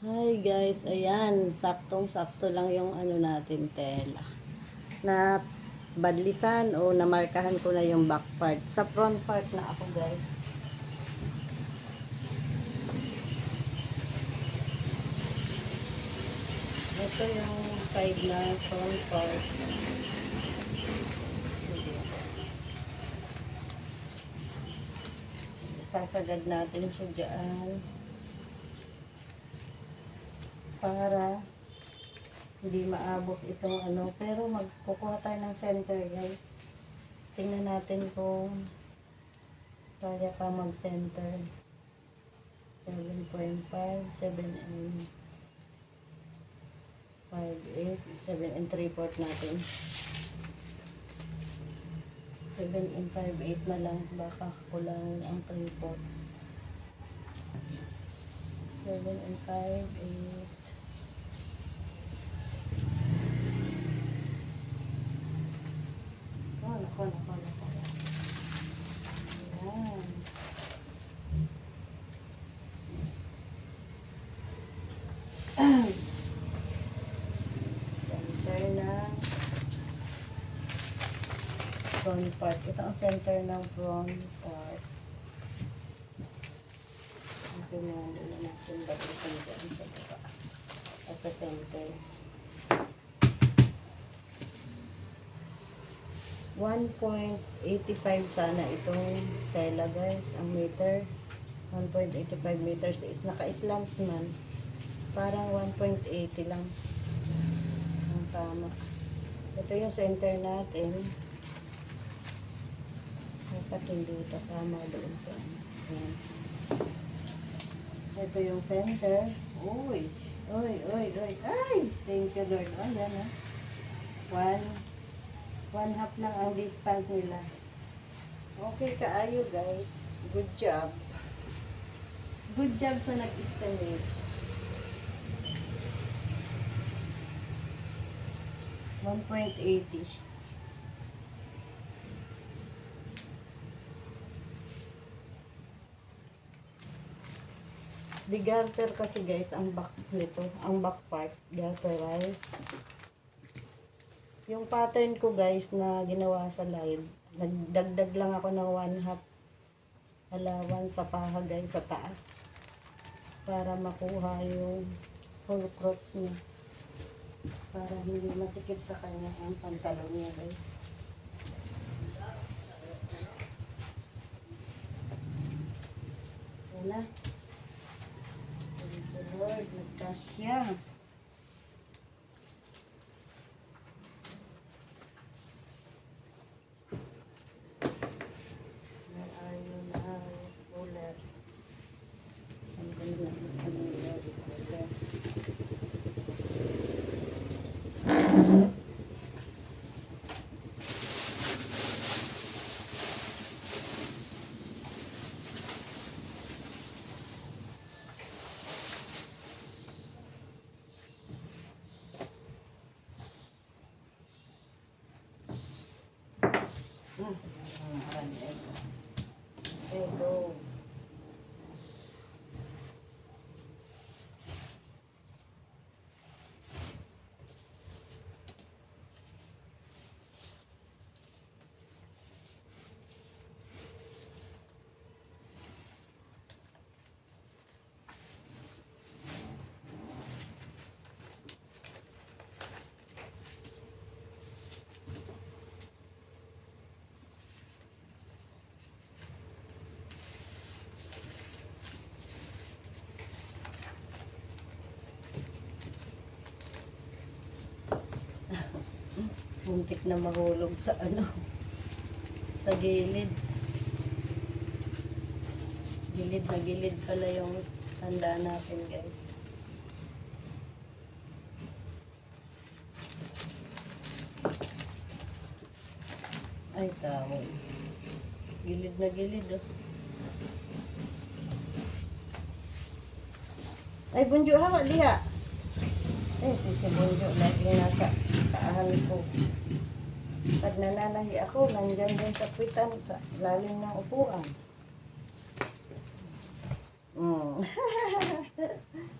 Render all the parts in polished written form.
Hi guys, ayan, saktong-sakto lang yung ano natin tela. Na badlisan o namarkahan ko na yung back part. Sa front part na ako guys. Ito yung side na front part. Sasagad natin siya dyan. Para hindi maabot itong ano. Pero magkukuha tayo ng center guys. Tingnan natin kung kaya pa mag-center. 7.5, 7 and 5, 8, 7 and 3/4 natin. 7 and 5, 8 na lang. Baka kulang ang 3/4. 7 and 5, 8. Oh, nako. Ayan. Center na front part. Ito ang center ng front part. Ito na natin bagusan dyan sa baba. At sa center. 1.85 sana itong tela guys. Ang meter. 1.85 meters is naka-slant man. Parang 1.80 lang. Ang tama. Ito yung center natin. Dapat hindi ito tama doon sa ayan. Ito yung center. Uy. Ay! Thank you Lord. Ayan ha. One half lang ang distance nila. Okay kaayo guys. Good job. Good job sa nag-estimate. 1.80. Di garter kasi guys ang back nito, ang back part, garterized. Yung pattern ko guys na ginawa sa live, nagdagdag lang ako ng 1/2 allowance sa paha guys sa taas para makuha yung full crotch niya, para hindi masikip sa kanya ang pantalon niya guys. Yan na. Thank you Lord, nagkasya. Okay, go. Muntik na mahulog sa ano, sa gilid. Gilid na gilid pala yung tanda natin guys. Ay tao. Gilid na gilid oh. Ay bunjo hawa liha. Si Bunjo lagi nasa taahan ko. Pag nananahi ako, nandyan din sa pitan, sa lalim ng upuan.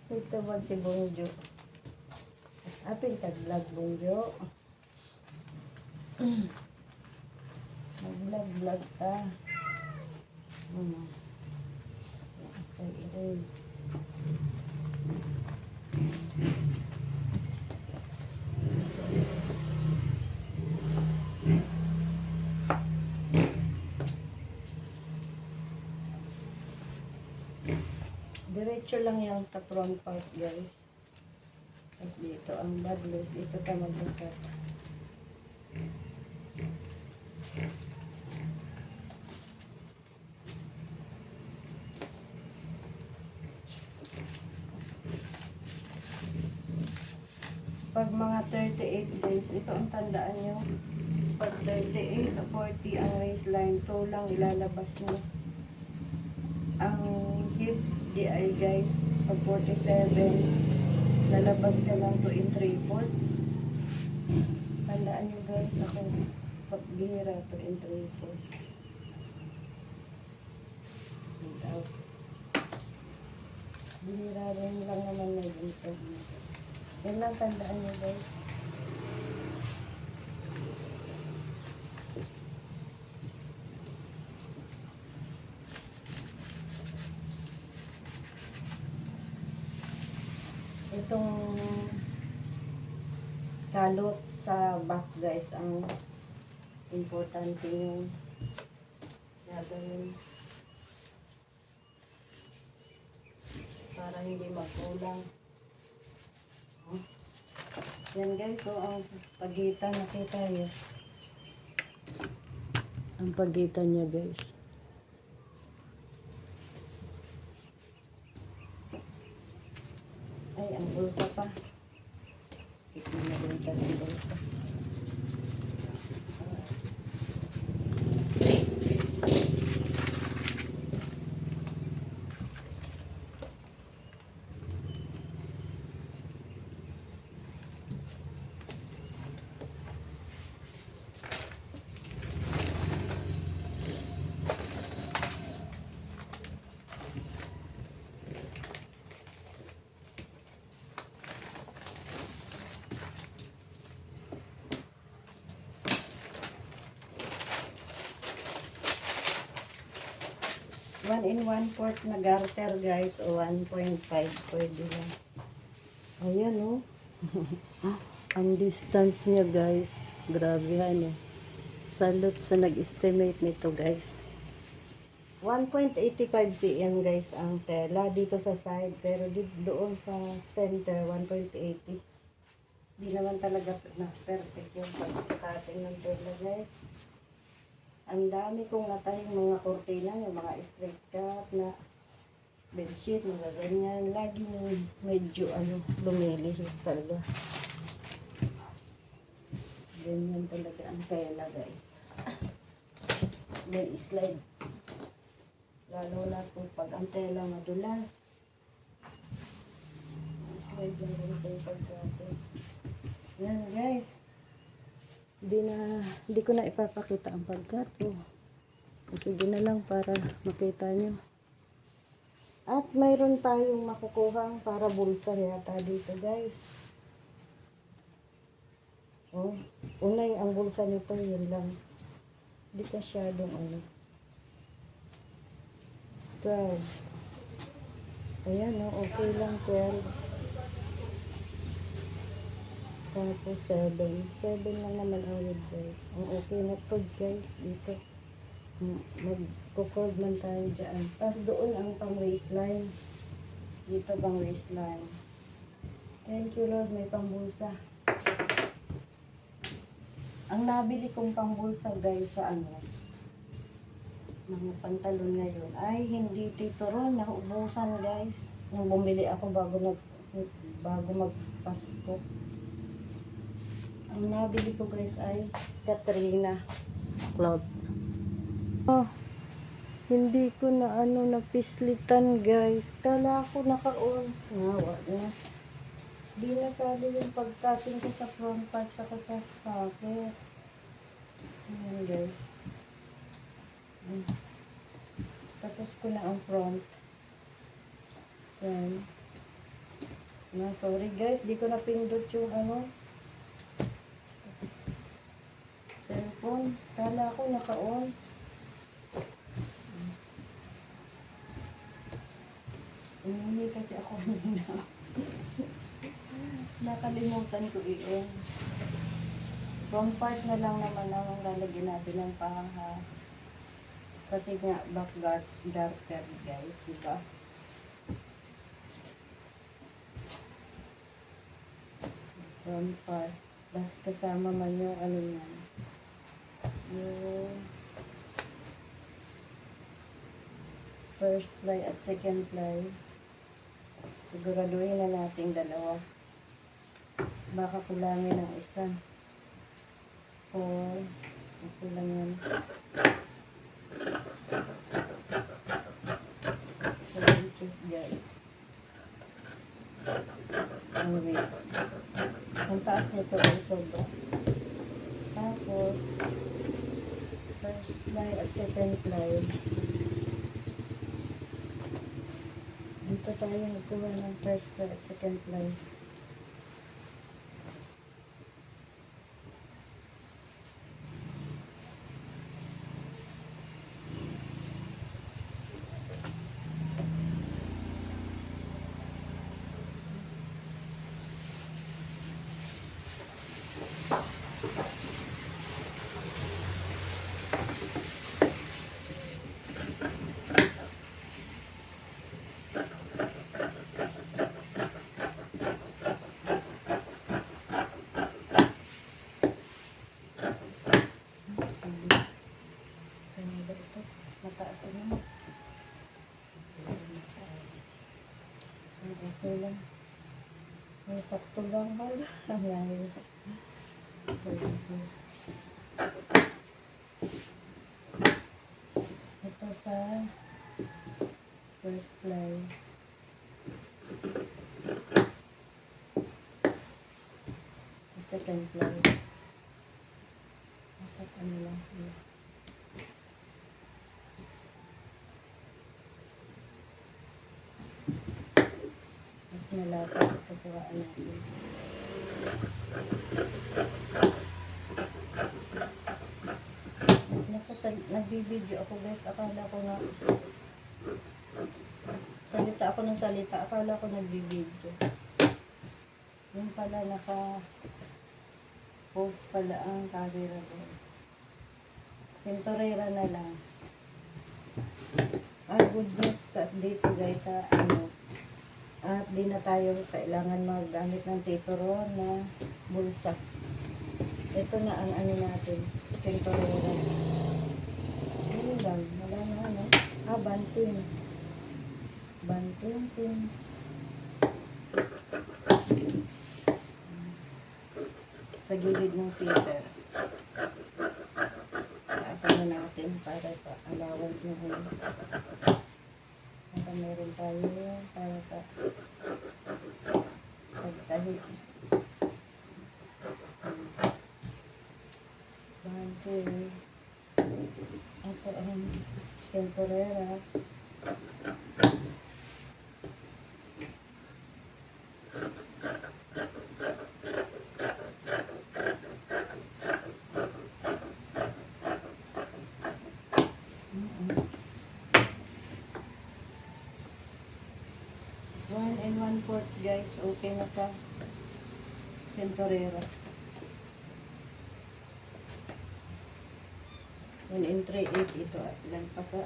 Ito ba si Bongjo? Apin tag-vlog Bongjo. Mag-vlog ta. Okay. Diretso lang yan sa front part, guys. Tapos dito ang badless. Dito ka magbukat. Pag mga 38 days, ito ang tandaan nyo. Pag 38 o 40 ang waistline, ito lang ilalabas nyo. Ang hip, di ay guys, pag 47, lalabas ka lang 2 and 3/4. Tandaan nyo guys, ako, pag bihira 2 and 3/4. Out. Bihira rin lang naman na dito. Yan lang tandaan nyo guys. Itong kalot sa back guys ang importante yung gagawin para hindi magkulang. Yan guys, so ang pagitan nakita nyo. Ang pagitan niya guys. Ay, ang bulsa pa. Tignan na rin ka ng bulsa. One in 1/4 na garter guys o 1.5 pwede lang. Ayan oh. Ang distance niya guys. Grabe ano. Salute sa nag-estimate nito guys. 1.85 cm guys ang tela dito sa side. Pero doon sa center 1.80. Di naman talaga na perfect yung pagkakating ng tela guys. Ang dami kong natayong mga kortina, yung mga straight cut na bedsheet, mga ganyan. Lagi yung medyo lumilihis talaga. Ganyan talaga ang tela guys. May slide. Lalo na kung pag ang tela madulas. Slide lang rin kayo pagkate. Yan guys. Hindi ko na ipapakita ang pagkat ko. Sige na lang para makita nyo. At mayroon tayong makukuhang para bulsa yata dito guys. Oh, unay ang bulsa nito yun lang. Hindi ka masyadong 12. Ayan oh, okay lang 12. Tapos 7 lang naman ulit guys. Ang okay na to guys dito. Magkukurb man tayo dyan. Tapos doon ang pang waistline. Dito pang waistline. Thank you Lord, may pambulsa. Ang nabili kong pambulsa guys sa mga pantalon ngayon ay hindi Tito Ron, naubusan guys. Nung bumili ako bago magpasko. Ang nabili ko guys ay Katrina cloth. Oh, hindi ko na napislitan guys. Kala ko naka-on. Nawa na. Di nasali yung pagcutting ko sa front part saka sa pocket. Ayan guys. Tapos ko na ang front. Ayan. Sorry guys, di ko napindot yung ano, cellphone. Kala ko naka-on. Umihi kasi ako na. Nakalimutan ko i-on. Wrong part na lang naman ang lalagyan natin ng paha. Kasi nga, back garter guys, diba? Wrong part. Tapos kasama man yung ano yan. Yung first ply at second ply. Siguraduhin na natin dalawa. Baka kulangin ng isa. 4. Kulang yan. 4 inches guys. Ang weight. Ang taas nito ay sobra. Tapos, first ply at second ply. Dito tayo nagkuha ng first ply at second ply. Mataas na. Okay lang. May sakto lang pala. Ayan. Ito sa first ply. Sa second ply. Dapat ano lang siya. Mas malapit ito puraan natin. Nagbibideo ako guys, akala ko na salita ako ng salita, akala ko nagbibideo. Yung pala post pala ang camera guys. Sintorera na lang. Good news dito guys sa ano. At di na tayo kailangan maggamit ng taperon na bulsa. Ito na ang ano natin, sintorera. Ano lang, wala na ano. Banting. Banting. Sa gilid ng zipper. Taasan na natin para sa allowance na huli. At meron tayo para sa pagtahi. Banting. Ito ang temporera. One and 1/4 guys, okay na sa sentorera. 1 and 3/8 ito at ilan pa sa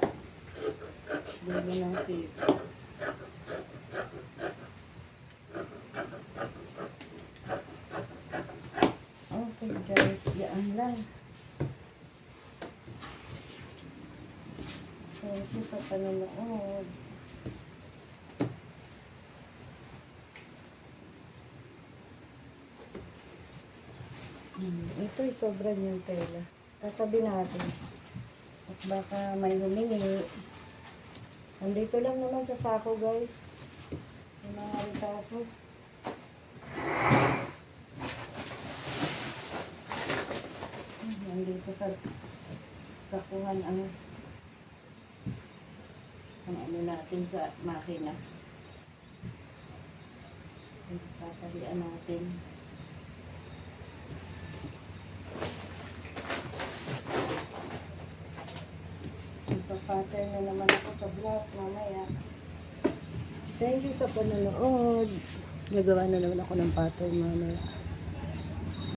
dulo ng sip. Okay guys, yan lang. Thank you sa panonood. Ito'y sobrang yung tela. Tatabi natin. At baka may humingi. Nandito lang naman sa sako guys. Yung mga ritaso. Nandito sa sakuhan ang ano natin sa makina. Tatalian natin. Magpa-pattern na naman ako sa blouse mamaya. Thank you sa panonood. Nagawa na naman ako ng pattern mamaya.